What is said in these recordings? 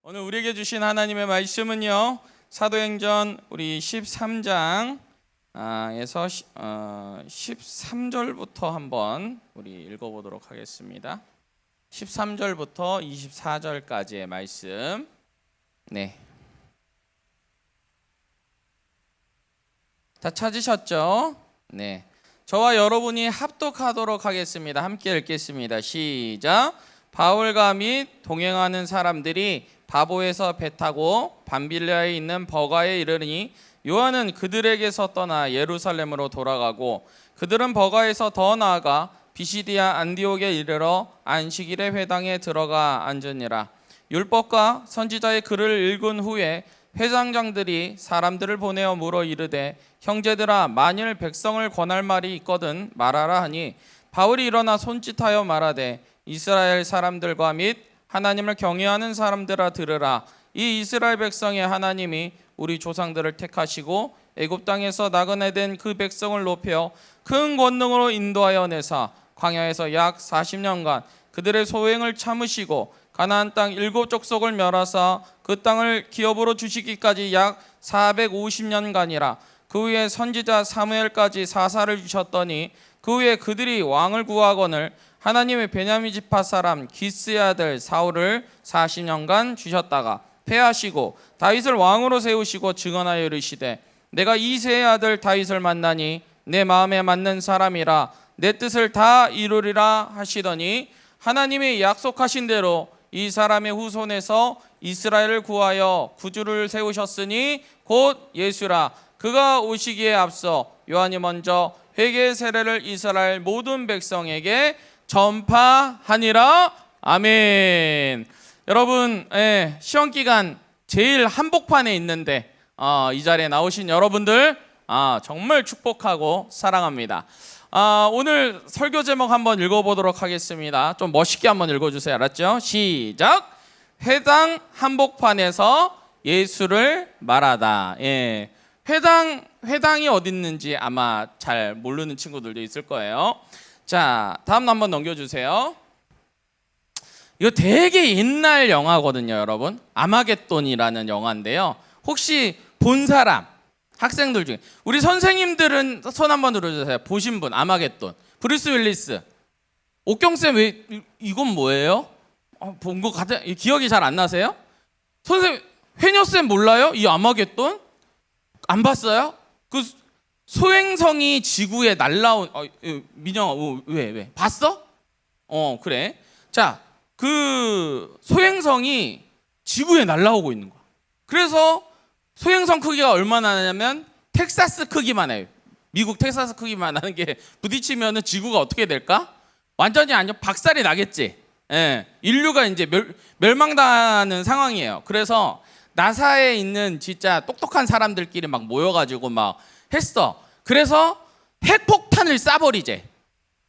오늘 우리에게 주신 하나님의 말씀은요, 사도행전 우리 13장에서 13절부터 한번 우리 읽어보도록 하겠습니다. 13절부터 24절까지의 말씀. 네, 다 찾으셨죠? 네, 저와 여러분이 합독하도록 하겠습니다. 함께 읽겠습니다. 시작. 바울과 및 동행하는 사람들이 바보에서 배 타고 밤빌리아에 있는 버가에 이르니 요한은 그들에게서 떠나 예루살렘으로 돌아가고 그들은 버가에서 더 나아가 비시디아 안디옥에 이르러 안식일의 회당에 들어가 앉으니라. 율법과 선지자의 글을 읽은 후에 회장장들이 사람들을 보내어 물어 이르되 형제들아, 만일 백성을 권할 말이 있거든 말하라 하니 바울이 일어나 손짓하여 말하되 이스라엘 사람들과 및 하나님을 경외하는 사람들아 들으라. 이 이스라엘 백성의 하나님이 우리 조상들을 택하시고 애굽 땅에서 나그네된 그 백성을 높여 큰 권능으로 인도하여 내사 광야에서 약 40년간 그들의 소행을 참으시고 가나안 땅 7족속을 멸하사 그 땅을 기업으로 주시기까지 약 450년간이라. 그 후에 선지자 사무엘까지 사사를 주셨더니 그 후에 그들이 왕을 구하거늘 하나님의 베냐민 지파 사람 기스의 아들 사울을 40년간 주셨다가 패하시고 다윗을 왕으로 세우시고 증언하여 이르시되 내가 이새의 아들 다윗을 만나니 내 마음에 맞는 사람이라 내 뜻을 다 이루리라 하시더니 하나님이 약속하신 대로 이 사람의 후손에서 이스라엘을 구하여 구주를 세우셨으니 곧 예수라. 그가 오시기에 앞서 요한이 먼저 회개의 세례를 이스라엘 모든 백성에게 전파하니라. 아멘. 여러분, 시험 기간 제일 한복판에 있는데 이 자리에 나오신 여러분들 정말 축복하고 사랑합니다. 오늘 설교 제목 한번 읽어보도록 하겠습니다. 좀 멋있게 한번 읽어주세요. 알았죠? 시작. 회당 한복판에서 예수를 말하다. 회당이 어디 있는지 아마 잘 모르는 친구들도 있을 거예요. 자, 다음 한번 넘겨주세요. 이거 되게 옛날 영화거든요, 여러분. 아마겟돈이라는 영화인데요. 혹시 본 사람, 학생들 중에 우리 선생님들은 손 한번 들어주세요. 보신 분, 아마겟돈. 브루스 윌리스. 옥경쌤, 왜 이건 뭐예요? 본 거 같아. 기억이 잘 안 나세요? 선생님, 회녀쌤 몰라요? 이 아마겟돈? 안 봤어요? 그 소행성이 지구에 날라온 민영아, 왜 봤어? 그래. 자, 그 소행성이 지구에 날라오고 있는 거야. 그래서 소행성 크기가 얼마나 나냐면 텍사스 크기만 해요. 미국 텍사스 크기만 하는 게 부딪히면은 지구가 어떻게 될까? 완전히 아니요, 박살이 나겠지. 인류가 이제 멸망당하는 상황이에요. 그래서 나사에 있는 진짜 똑똑한 사람들끼리 막 모여가지고 막 했어. 그래서 핵폭탄을 쏴버리재.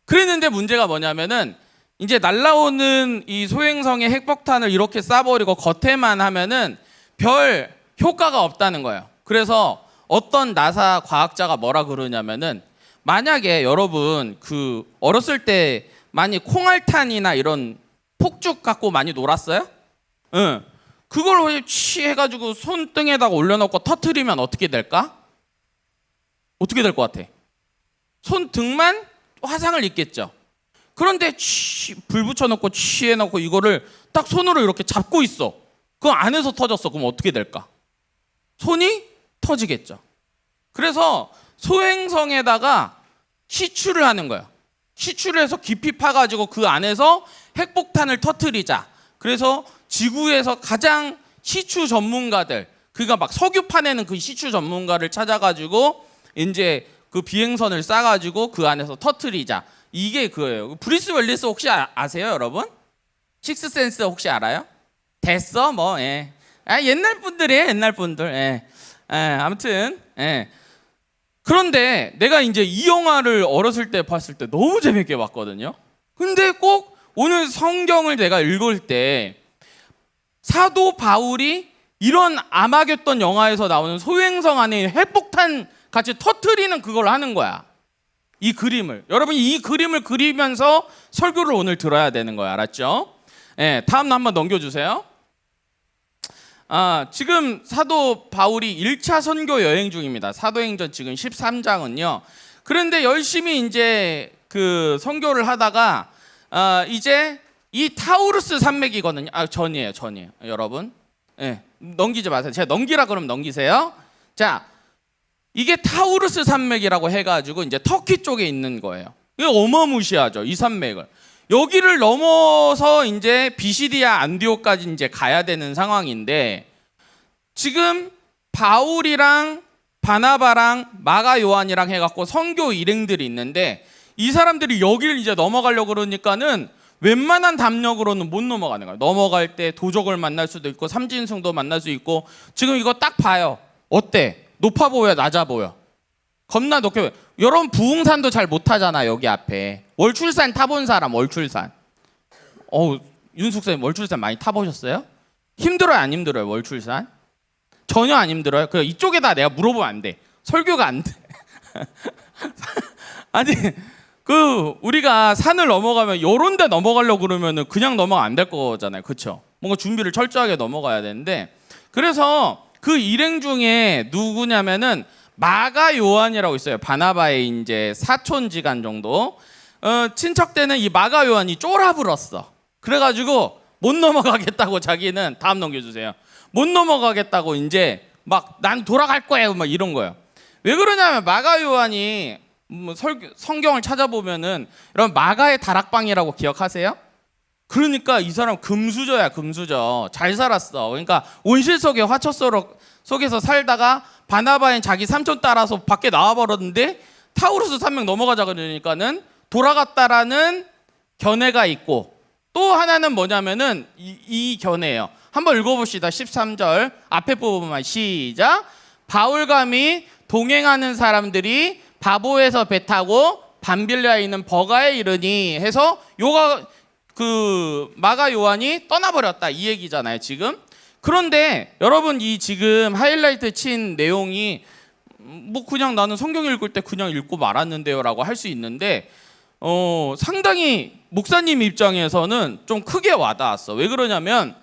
그랬는데 문제가 뭐냐면은 이제 날라오는 이 소행성의 핵폭탄을 이렇게 쏴버리고 겉에만 하면은 별 효과가 없다는 거예요. 그래서 어떤 나사 과학자가 뭐라 그러냐면은 만약에 여러분 그 어렸을 때 많이 콩알탄이나 이런 폭죽 갖고 많이 놀았어요? 응. 그걸 취해가지고 손등에다가 올려놓고 터트리면 어떻게 될까? 어떻게 될 것 같아? 손등만 화상을 입겠죠. 그런데 불 붙여놓고 취해놓고 이거를 딱 손으로 이렇게 잡고 있어. 그 안에서 터졌어. 그럼 어떻게 될까? 손이 터지겠죠. 그래서 소행성에다가 시추를 하는 거예요. 시추를 해서 깊이 파가지고 그 안에서 핵폭탄을 터트리자. 그래서 지구에서 가장 시추 전문가들, 그가 막 석유 파내는 그 시추 전문가를 찾아가지고 이제 그 비행선을 쏴가지고 그 안에서 터트리자. 이게 그거예요. 브루스 윌리스 혹시 아세요, 여러분? 식스센스 혹시 알아요? 됐어, 뭐. 옛날 분들이에요, 옛날 분들. 아무튼. 그런데 내가 이제 이 영화를 어렸을 때 봤을 때 너무 재밌게 봤거든요. 근데 꼭 오늘 성경을 내가 읽을 때 사도 바울이 이런 아마겟돈 영화에서 나오는 소행성 안에 핵폭탄 같이 터트리는 그걸 하는 거야. 이 그림을. 여러분이 이 그림을 그리면서 설교를 오늘 들어야 되는 거야. 알았죠? 다음 한번 넘겨주세요. 지금 사도 바울이 1차 선교 여행 중입니다. 사도행전 지금 13장은요. 그런데 열심히 이제 그 선교를 하다가 이제 이 타우루스 산맥이거든요. 전이에요. 여러분. 네, 넘기지 마세요. 제가 넘기라 그러면 넘기세요. 자, 이게 타우루스 산맥이라고 해가지고 이제 터키 쪽에 있는 거예요. 이거 어마무시하죠. 이 산맥을. 여기를 넘어서 이제 비시디아 안디오까지 이제 가야 되는 상황인데 지금 바울이랑 바나바랑 마가 요한이랑 해갖고 선교 일행들이 있는데 이 사람들이 여기를 이제 넘어가려고 그러니까는 웬만한 담력으로는 못 넘어가는 거예요. 넘어갈 때 도적을 만날 수도 있고 삼진승도 만날 수 있고 지금 이거 딱 봐요. 어때? 높아 보여? 낮아 보여? 겁나 높게 보여. 여러분 부흥산도 잘 못 타잖아. 여기 앞에 월출산 타본 사람. 월출산. 윤숙사님 월출산 많이 타보셨어요? 힘들어요 안 힘들어요? 월출산? 전혀 안 힘들어요. 그 이쪽에다 내가 물어보면 안 돼. 설교가 안 돼. 아니 그 우리가 산을 넘어가면 요런 데 넘어가려고 그러면은 그냥 넘어가 안 될 거잖아요. 그렇죠? 뭔가 준비를 철저하게 넘어가야 되는데 그래서 그 일행 중에 누구냐면은 마가 요한이라고 있어요. 바나바의 이제 사촌지간 정도. 친척되는 이 마가 요한이 쫄아불었어. 그래가지고 못 넘어가겠다고 자기는 다음 넘겨주세요. 못 넘어가겠다고 이제 막 난 돌아갈 거예요. 막 이런 거예요. 왜 그러냐면 마가 요한이 성경을 찾아보면은 여러분 마가의 다락방이라고 기억하세요? 그러니까 이 사람 금수저야 금수저. 잘 살았어. 그러니까 온실 속에 화초 속에서 살다가 바나바인 자기 삼촌 따라서 밖에 나와버렸는데 타우루스 산맥 넘어가자 그러니까는 돌아갔다라는 견해가 있고 또 하나는 뭐냐면은 이 견해예요. 한번 읽어봅시다. 13절 앞에 부분만 시작. 바울감이 동행하는 사람들이 바보에서 배 타고 밤빌라에 있는 버가에 이르니 해서 요가 그 마가 요한이 떠나버렸다 이 얘기잖아요 지금. 그런데 여러분 이 지금 하이라이트 친 내용이 뭐 그냥 나는 성경 읽을 때 그냥 읽고 말았는데요 라고 할 수 있는데 상당히 목사님 입장에서는 좀 크게 와닿았어. 왜 그러냐면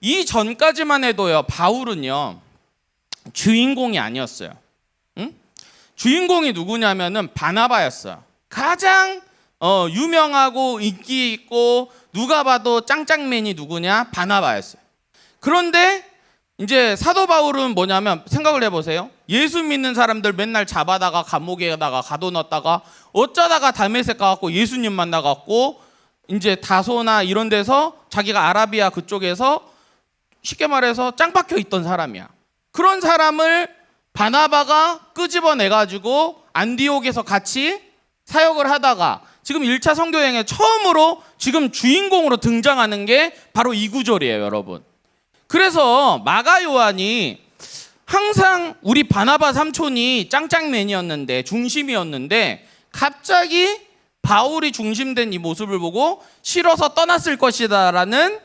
이 전까지만 해도요 바울은요 주인공이 아니었어요. 응? 주인공이 누구냐면은 바나바였어요. 가장 유명하고 인기 있고 누가 봐도 짱짱맨이 누구냐? 바나바였어요. 그런데 이제 사도 바울은 뭐냐면 생각을 해보세요. 예수 믿는 사람들 맨날 잡아다가 감옥에다가 가둬놨다가 어쩌다가 다메섹 가갖고 예수님 만나갖고 이제 다소나 이런 데서 자기가 아라비아 그쪽에서 쉽게 말해서 짱 박혀 있던 사람이야. 그런 사람을 바나바가 끄집어내가지고 안디옥에서 같이 사역을 하다가 지금 1차 선교여행에 처음으로 지금 주인공으로 등장하는 게 바로 이 구절이에요 여러분. 그래서 마가 요한이 항상 우리 바나바 삼촌이 짱짱맨이었는데 중심이었는데 갑자기 바울이 중심된 이 모습을 보고 싫어서 떠났을 것이다라는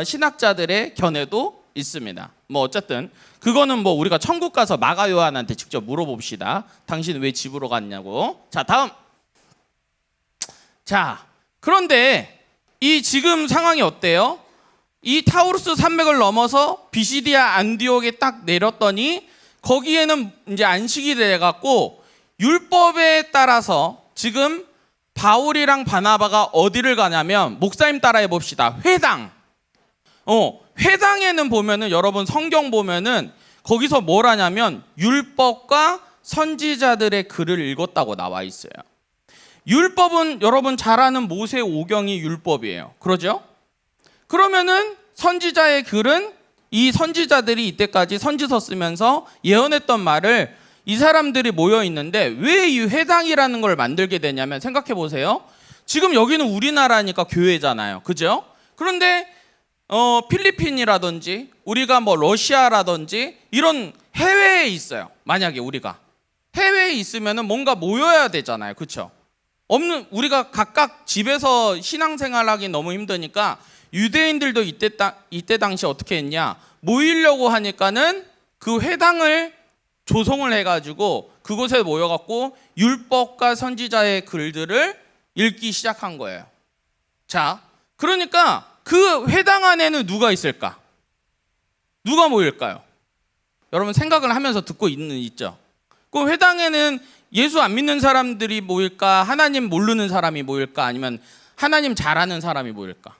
신학자들의 견해도 있습니다. 뭐 어쨌든 그거는 뭐 우리가 천국 가서 마가 요한한테 직접 물어봅시다. 당신 왜 집으로 갔냐고. 자 다음. 자 그런데 이 지금 상황이 어때요? 이 타우루스 산맥을 넘어서 비시디아 안디옥에 딱 내렸더니 거기에는 이제 안식이 돼갖고 율법에 따라서 지금 바울이랑 바나바가 어디를 가냐면 목사님 따라해 봅시다. 회당. 회당에는 보면은 여러분 성경 보면은 거기서 뭘 하냐면 율법과 선지자들의 글을 읽었다고 나와 있어요. 율법은 여러분 잘 아는 모세 오경이 율법이에요. 그러죠? 그러면은 선지자의 글은 이 선지자들이 이때까지 선지서 쓰면서 예언했던 말을 이 사람들이 모여 있는데 왜 이 회당이라는 걸 만들게 되냐면 생각해 보세요. 지금 여기는 우리나라니까 교회잖아요. 그죠? 그런데 필리핀이라든지 우리가 뭐 러시아라든지 이런 해외에 있어요. 만약에 우리가 해외에 있으면은 뭔가 모여야 되잖아요. 그렇죠? 우리가 각각 집에서 신앙생활하기 너무 힘드니까 유대인들도 이때 당시 어떻게 했냐? 모이려고 하니까는 그 회당을 조성을 해가지고 그곳에 모여갖고 율법과 선지자의 글들을 읽기 시작한 거예요. 자, 그러니까 그 회당 안에는 누가 있을까? 누가 모일까요? 여러분 생각을 하면서 듣고 있죠. 그 회당에는 예수 안 믿는 사람들이 모일까? 하나님 모르는 사람이 모일까? 아니면 하나님 잘 아는 사람이 모일까?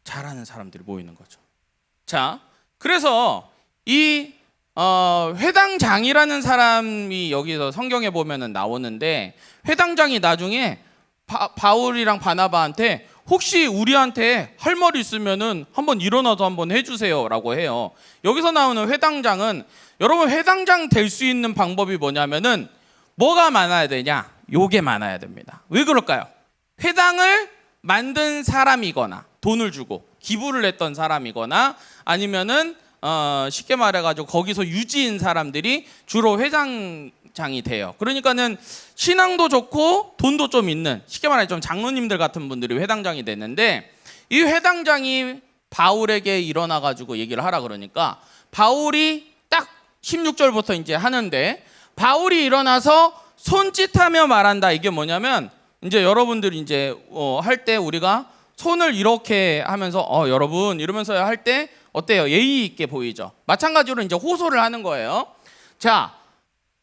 잘 아는 사람들이 모이는 거죠. 자, 그래서 이 회당장이라는 사람이 여기서 성경에 보면은 나오는데, 회당장이 나중에 바울이랑 바나바한테 혹시 우리한테 할 말 있으면은 한번 일어나서 한번 해주세요라고 해요. 여기서 나오는 회당장은, 여러분 회당장 될 수 있는 방법이 뭐냐면은 뭐가 많아야 되냐? 요게 많아야 됩니다. 왜 그럴까요? 회당을 만든 사람이거나 돈을 주고 기부를 했던 사람이거나 아니면은 쉽게 말해가지고 거기서 유지인 사람들이 주로 회장장이 돼요. 그러니까는 신앙도 좋고 돈도 좀 있는, 쉽게 말해 좀 장로님들 같은 분들이 회당장이 됐는데, 이 회당장이 바울에게 일어나가지고 얘기를 하라 그러니까 바울이 딱 16절부터 이제 하는데, 바울이 일어나서 손짓하며 말한다. 이게 뭐냐면, 이제 여러분들이 이제 할 때 우리가 손을 이렇게 하면서 여러분 이러면서 할 때 어때요? 예의 있게 보이죠. 마찬가지로 이제 호소를 하는 거예요. 자,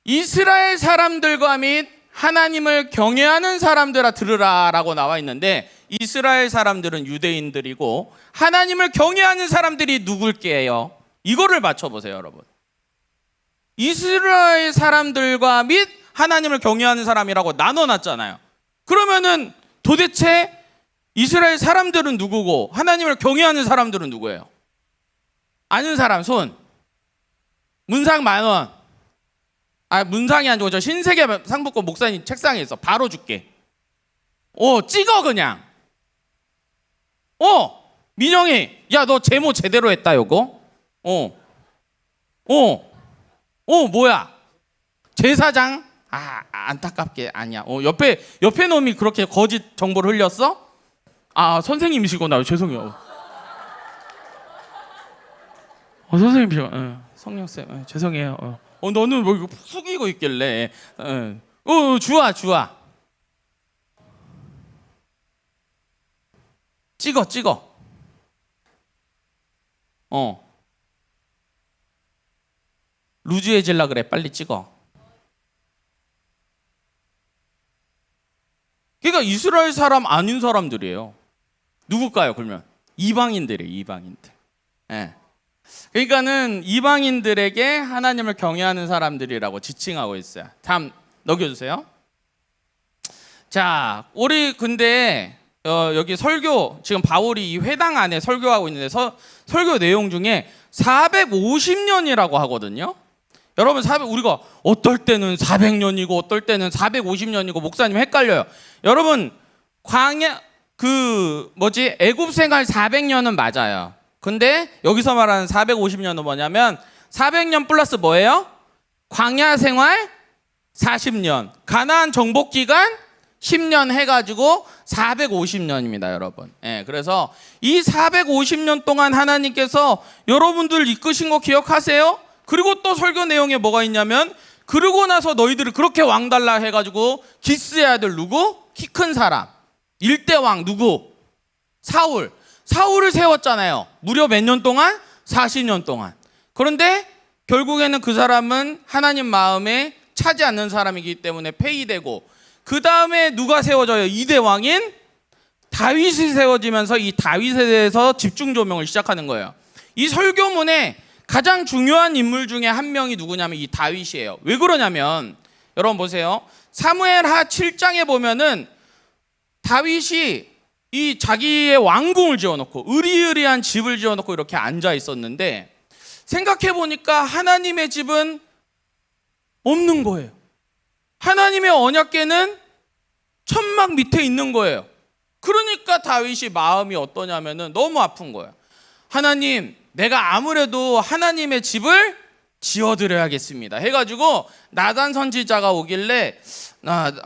이스라엘 사람들과 및 하나님을 경외하는 사람들아 들으라라고 나와 있는데, 이스라엘 사람들은 유대인들이고 하나님을 경외하는 사람들이 누굴게요? 이거를 맞춰보세요, 여러분. 이스라엘 사람들과 및 하나님을 경외하는 사람이라고 나눠놨잖아요. 그러면은 도대체 이스라엘 사람들은 누구고 하나님을 경외하는 사람들은 누구예요? 아는 사람 손. 문상 10,000원. 문상이 아니고 저 신세계 상품권 목사님 책상에 있어. 바로 줄게. 찍어 그냥. 민영이, 야 너 제모 제대로 했다 요거. 뭐야? 제사장? 안타깝게 아니야. 옆에 놈이 그렇게 거짓 정보를 흘렸어? 선생님이시구나. 죄송해요. 선생님이시구나. 성령쌤, 죄송해요. 너는 뭐 이거 숙이고 있길래. 주아. 찍어. 루즈해질라 그래. 빨리 찍어. 그러니까 이스라엘 사람 아닌 사람들이에요. 누굴까요? 그러면 이방인들이에요. 이방인들. 그러니까는 이방인들에게 하나님을 경외하는 사람들이라고 지칭하고 있어요. 다음 넘겨주세요. 자, 우리 근데 여기 설교, 지금 바울이 이 회당 안에 설교하고 있는데 설교 내용 중에 450년이라고 하거든요. 여러분 우리가 어떨 때는 400년이고 어떨 때는 450년이고 목사님 헷갈려요. 여러분 광야 애굽 생활 400년은 맞아요. 근데 여기서 말하는 450년은 뭐냐면 400년 플러스 뭐예요? 광야 생활 40년, 가나안 정복 기간 10년 해가지고 450년입니다, 여러분. 그래서 이 450년 동안 하나님께서 여러분들 이끄신 거 기억하세요? 그리고 또 설교 내용에 뭐가 있냐면, 그러고 나서 너희들을 그렇게 왕달라 해가지고 기스의 아들 누구? 키 큰 사람 1대 왕 누구? 사울을 세웠잖아요. 무려 몇 년 동안? 40년 동안. 그런데 결국에는 그 사람은 하나님 마음에 차지 않는 사람이기 때문에 폐위되고, 그 다음에 누가 세워져요? 2대 왕인 다윗이 세워지면서 이 다윗에 대해서 집중 조명을 시작하는 거예요. 이 설교문에 가장 중요한 인물 중에 한 명이 누구냐면 이 다윗이에요. 왜 그러냐면 여러분 보세요. 사무엘하 7장에 보면은 다윗이 이 자기의 왕궁을 지어놓고 으리으리한 집을 지어놓고 이렇게 앉아 있었는데, 생각해 보니까 하나님의 집은 없는 거예요. 하나님의 언약궤는 천막 밑에 있는 거예요. 그러니까 다윗이 마음이 어떠냐면은 너무 아픈 거예요. 하나님, 내가 아무래도 하나님의 집을 지어드려야겠습니다 해가지고 나단 선지자가 오길래,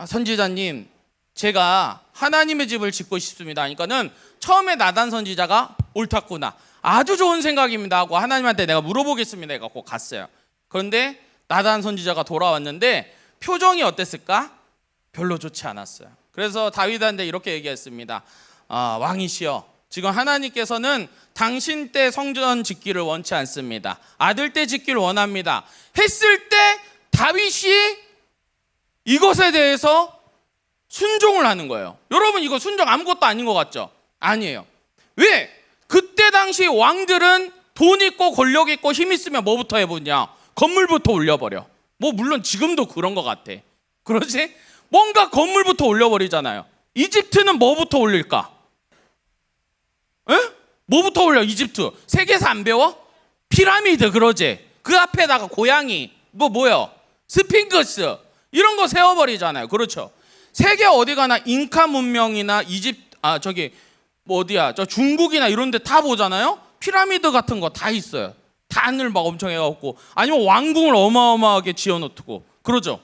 선지자님 제가 하나님의 집을 짓고 싶습니다 하니까는 처음에 나단 선지자가 옳았구나, 아주 좋은 생각입니다 하고 하나님한테 내가 물어보겠습니다 해갖고 갔어요. 그런데 나단 선지자가 돌아왔는데 표정이 어땠을까? 별로 좋지 않았어요. 그래서 다윗한테 이렇게 얘기했습니다. 왕이시여, 지금 하나님께서는 당신 때 성전 짓기를 원치 않습니다. 아들 때 짓기를 원합니다. 했을 때 다윗이 이것에 대해서 순종을 하는 거예요. 여러분, 이거 순종 아무것도 아닌 것 같죠? 아니에요. 왜? 그때 당시 왕들은 돈 있고 권력 있고 힘 있으면 뭐부터 해보냐? 건물부터 올려버려. 뭐 물론 지금도 그런 것 같아. 그렇지? 뭔가 건물부터 올려버리잖아요. 이집트는 뭐부터 올릴까? 에? 뭐부터 올려? 이집트 세계에서 안 배워? 피라미드. 그러지? 그 앞에다가 고양이 뭐요? 스핑크스 이런 거 세워버리잖아요. 그렇죠? 세계 어디 가나 잉카 문명이나 어디야? 저 중국이나 이런 데 다 보잖아요. 피라미드 같은 거 다 있어요. 단을 막 엄청 해갖고, 아니면 왕궁을 어마어마하게 지어놓고 그러죠.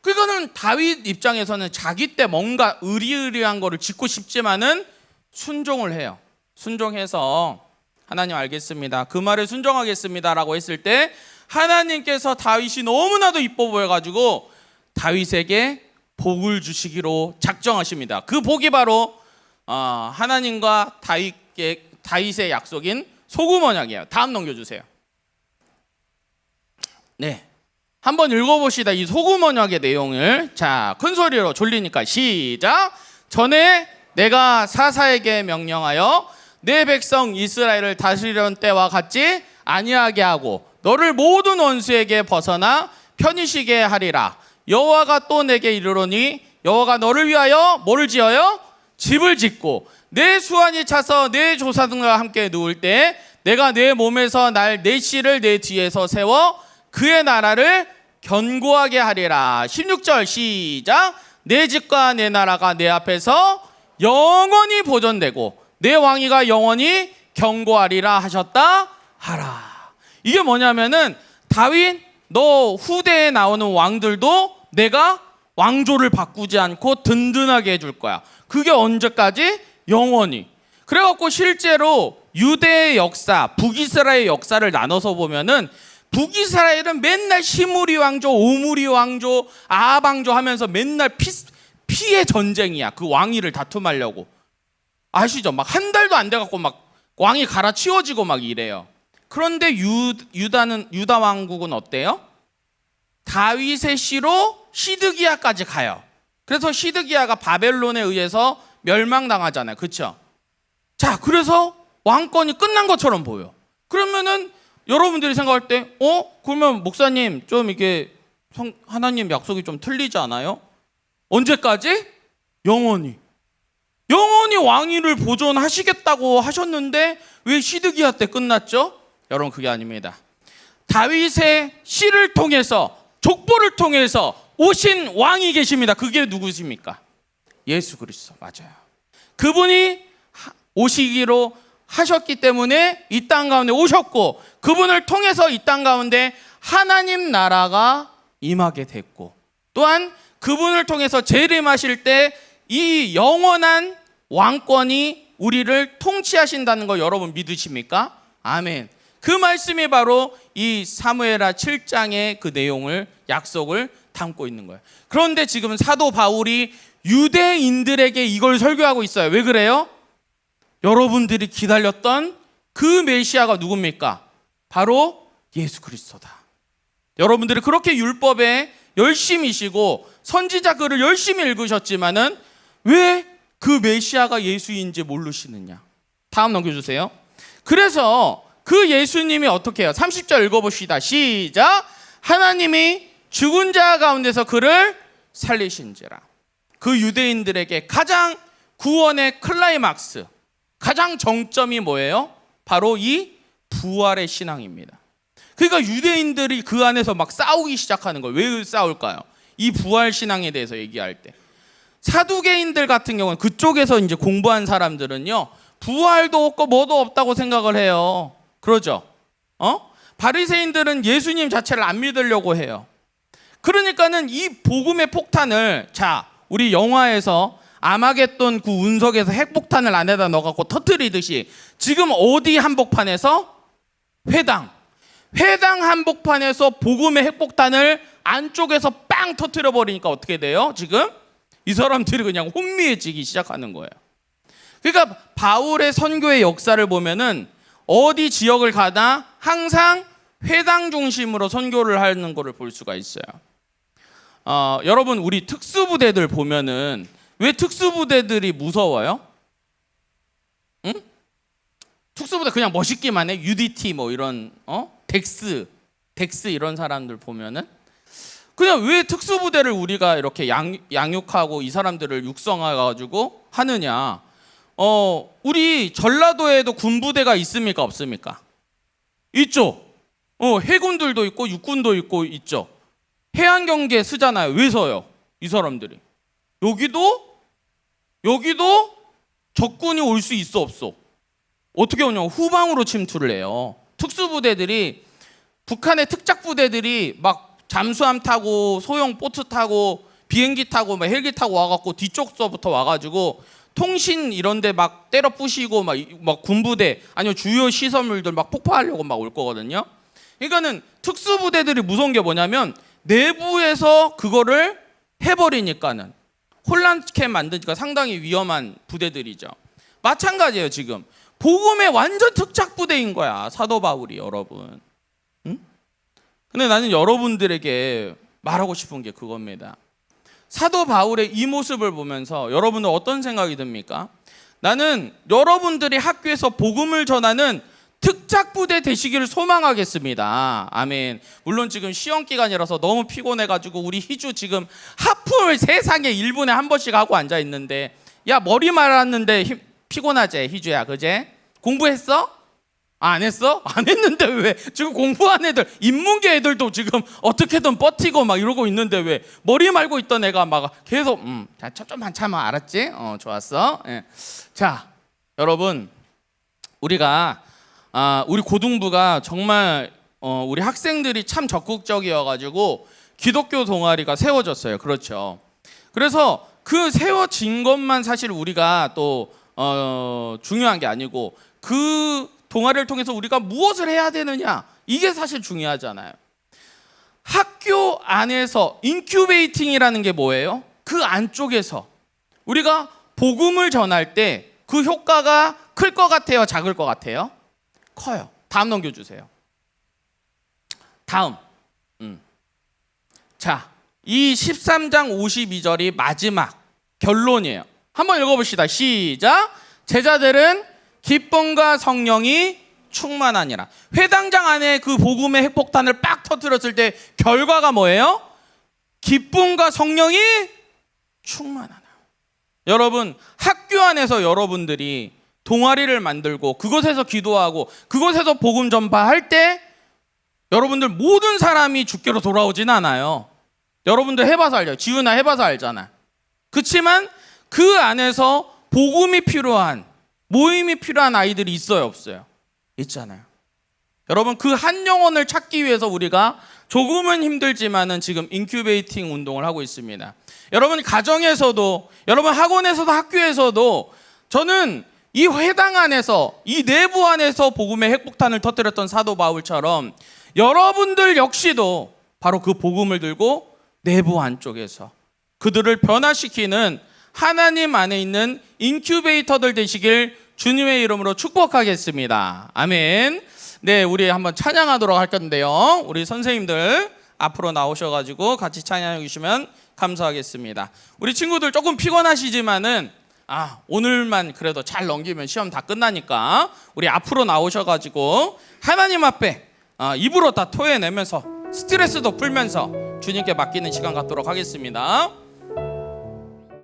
그거는 다윗 입장에서는 자기 때 뭔가 의리의리한 거를 짓고 싶지만은 순종을 해요. 순종해서 하나님 알겠습니다, 그 말에 순종하겠습니다라고 했을 때 하나님께서 다윗이 너무나도 이뻐 보여가지고 다윗에게 복을 주시기로 작정하십니다. 그 복이 바로 하나님과 다윗의 약속인 소금 언약이에요. 다음 넘겨주세요. 네, 한번 읽어봅시다. 이 소금 언약의 내용을. 자, 큰 소리로 졸리니까 시작. 전에 내가 사사에게 명령하여 내 백성 이스라엘을 다스리려는 때와 같이 아니하게 하고 너를 모든 원수에게 벗어나 편히 쉬게 하리라. 여호와가 또 내게 이르노니 여호와가 너를 위하여 뭐를 지어요? 집을 짓고 내 수완이 차서 내 조상들과 함께 누울 때 내가 내 몸에서 내 씨를 내 뒤에서 세워 그의 나라를 견고하게 하리라. 16절 시작. 내 집과 내 나라가 내 앞에서 영원히 보존되고 내 왕위가 영원히 견고하리라 하셨다 하라. 이게 뭐냐면은 다윗, 너 후대에 나오는 왕들도 내가 왕조를 바꾸지 않고 든든하게 해줄 거야. 그게 언제까지? 영원히. 그래갖고 실제로 유대의 역사, 북이스라엘 역사를 나눠서 보면은 북이스라엘은 맨날 시므리 왕조, 오므리 왕조, 아합 왕조 하면서 맨날 피의 전쟁이야. 그 왕위를 다툼하려고. 아시죠? 막 한 달도 안 돼갖고 막 왕이 갈아치워지고 막 이래요. 그런데 유다 왕국은 어때요? 다윗의 씨로 시드기야까지 가요. 그래서 시드기야가 바벨론에 의해서 멸망당하잖아요. 그렇죠? 자, 그래서 왕권이 끝난 것처럼 보여. 그러면은 여러분들이 생각할 때 그러면 목사님 좀 이게 하나님 약속이 좀 틀리지 않아요? 언제까지? 영원히 왕위를 보존하시겠다고 하셨는데 왜 시드기야 때 끝났죠? 여러분, 그게 아닙니다. 다윗의 씨를 통해서, 족보를 통해서 오신 왕이 계십니다. 그게 누구십니까? 예수 그리스도. 맞아요. 그분이 오시기로 하셨기 때문에 이 땅 가운데 오셨고, 그분을 통해서 이 땅 가운데 하나님 나라가 임하게 됐고, 또한 그분을 통해서 재림하실 때 이 영원한 왕권이 우리를 통치하신다는 거 여러분 믿으십니까? 아멘. 그 말씀이 바로 이 사무엘하 7장의 그 내용을, 약속을 담고 있는 거예요. 그런데 지금 사도 바울이 유대인들에게 이걸 설교하고 있어요. 왜 그래요? 여러분들이 기다렸던 그 메시아가 누굽니까? 바로 예수 그리스도다. 여러분들이 그렇게 율법에 열심히시고 선지자 글을 열심히 읽으셨지만은 왜 그 메시아가 예수인지 모르시느냐? 다음 넘겨주세요. 그래서 그 예수님이 어떻게 해요? 30절 읽어봅시다. 시작. 하나님이 죽은 자 가운데서 그를 살리신지라. 그 유대인들에게 가장 구원의 클라이막스, 가장 정점이 뭐예요? 바로 이 부활의 신앙입니다. 그러니까 유대인들이 그 안에서 막 싸우기 시작하는 거예요. 왜 싸울까요? 이 부활 신앙에 대해서 얘기할 때. 사두개인들 같은 경우는, 그쪽에서 이제 공부한 사람들은요, 부활도 없고 뭐도 없다고 생각을 해요. 그러죠? 바리새인들은 예수님 자체를 안 믿으려고 해요. 그러니까는 이 복음의 폭탄을, 자, 우리 영화에서 아마겟돈 그 운석에서 핵폭탄을 안에다 넣어갖고 터뜨리듯이 지금 어디 한복판에서? 회당 한복판에서 복음의 핵폭탄을 안쪽에서 빵 터뜨려 버리니까 어떻게 돼요? 지금 이 사람들이 그냥 혼미해지기 시작하는 거예요. 그러니까 바울의 선교의 역사를 보면은 어디 지역을 가나 항상 회당 중심으로 선교를 하는 것을 볼 수가 있어요. 여러분 우리 특수부대들 보면은 왜 특수부대들이 무서워요? 응? 특수부대 그냥 멋있기만 해. UDT 뭐 이런 덱스 이런 사람들 보면은 그냥 왜 특수부대를 우리가 이렇게 양육하고 이 사람들을 육성해가지고 하느냐? 우리 전라도에도 군부대가 있습니까? 없습니까? 있죠. 해군들도 있고 육군도 있고 있죠. 해안경계 쓰잖아요. 왜 서요? 이 사람들이. 여기도 적군이 올 수 있어 없어? 어떻게 오냐고 후방으로 침투를 해요. 특수부대들이 북한의 특작부대들이 막 잠수함 타고 소형 보트 타고 비행기 타고 막 헬기 타고 와갖고 뒤쪽서부터 와가지고 통신 이런데 막 때려 부시고 막 군부대 아니면 주요 시설물들 막 폭파하려고 막 올 거거든요. 그러니까는 특수부대들이 무서운 게 뭐냐면 내부에서 그거를 해버리니까는 혼란케 만드니까 상당히 위험한 부대들이죠. 마찬가지예요. 지금 복음의 완전 특작부대인 거야 사도 바울이 여러분. 응? 근데 나는 여러분들에게 말하고 싶은 게 그겁니다. 사도 바울의 이 모습을 보면서 여러분은 어떤 생각이 듭니까? 나는 여러분들이 학교에서 복음을 전하는 특작부대 되시기를 소망하겠습니다. 아멘. 물론 지금 시험 기간이라서 너무 피곤해가지고 우리 희주 지금 하품을 세상에 1분에 한 번씩 하고 앉아 있는데 야 머리 말았는데 피곤하지 희주야 그제? 공부했어? 안 했어? 안 했는데 왜 지금 공부한 애들 인문계 애들도 지금 어떻게든 버티고 막 이러고 있는데 왜 머리 말고 있던 애가 막 계속 자 좀만 참아 알았지? 좋았어. 예. 자 여러분 우리가 우리 고등부가 정말 우리 학생들이 참 적극적이어가지고 기독교 동아리가 세워졌어요. 그렇죠. 그래서 그 세워진 것만 사실 우리가 또 중요한 게 아니고 그 동아리를 통해서 우리가 무엇을 해야 되느냐 이게 사실 중요하잖아요. 학교 안에서 인큐베이팅이라는 게 뭐예요? 그 안쪽에서 우리가 복음을 전할 때 그 효과가 클 것 같아요? 작을 것 같아요? 커요. 다음 넘겨주세요. 다음. 자, 이 13장 52절이 마지막 결론이에요. 한번 읽어봅시다. 시작. 제자들은 기쁨과 성령이 충만하니라. 회당장 안에 그 복음의 핵폭탄을 빡 터뜨렸을 때 결과가 뭐예요? 기쁨과 성령이 충만하다. 여러분 학교 안에서 여러분들이 동아리를 만들고 그곳에서 기도하고 그곳에서 복음 전파할 때 여러분들 모든 사람이 주께로 돌아오진 않아요. 여러분들 해봐서 알죠. 지훈아 해봐서 알잖아. 그렇지만 그 안에서 복음이 필요한 모임이 필요한 아이들이 있어요 없어요? 있잖아요. 여러분 그 한 영혼을 찾기 위해서 우리가 조금은 힘들지만은 지금 인큐베이팅 운동을 하고 있습니다. 여러분 가정에서도 여러분 학원에서도 학교에서도 저는 이 회당 안에서 이 내부 안에서 복음의 핵폭탄을 터뜨렸던 사도 바울처럼 여러분들 역시도 바로 그 복음을 들고 내부 안쪽에서 그들을 변화시키는 하나님 안에 있는 인큐베이터들 되시길 주님의 이름으로 축복하겠습니다. 아멘. 네, 우리 한번 찬양하도록 할 건데요. 우리 선생님들 앞으로 나오셔가지고 같이 찬양해 주시면 감사하겠습니다. 우리 친구들 조금 피곤하시지만은 오늘만 그래도 잘 넘기면 시험 다 끝나니까 우리 앞으로 나오셔가지고 하나님 앞에 입으로 다 토해내면서 스트레스도 풀면서 주님께 맡기는 시간 갖도록 하겠습니다.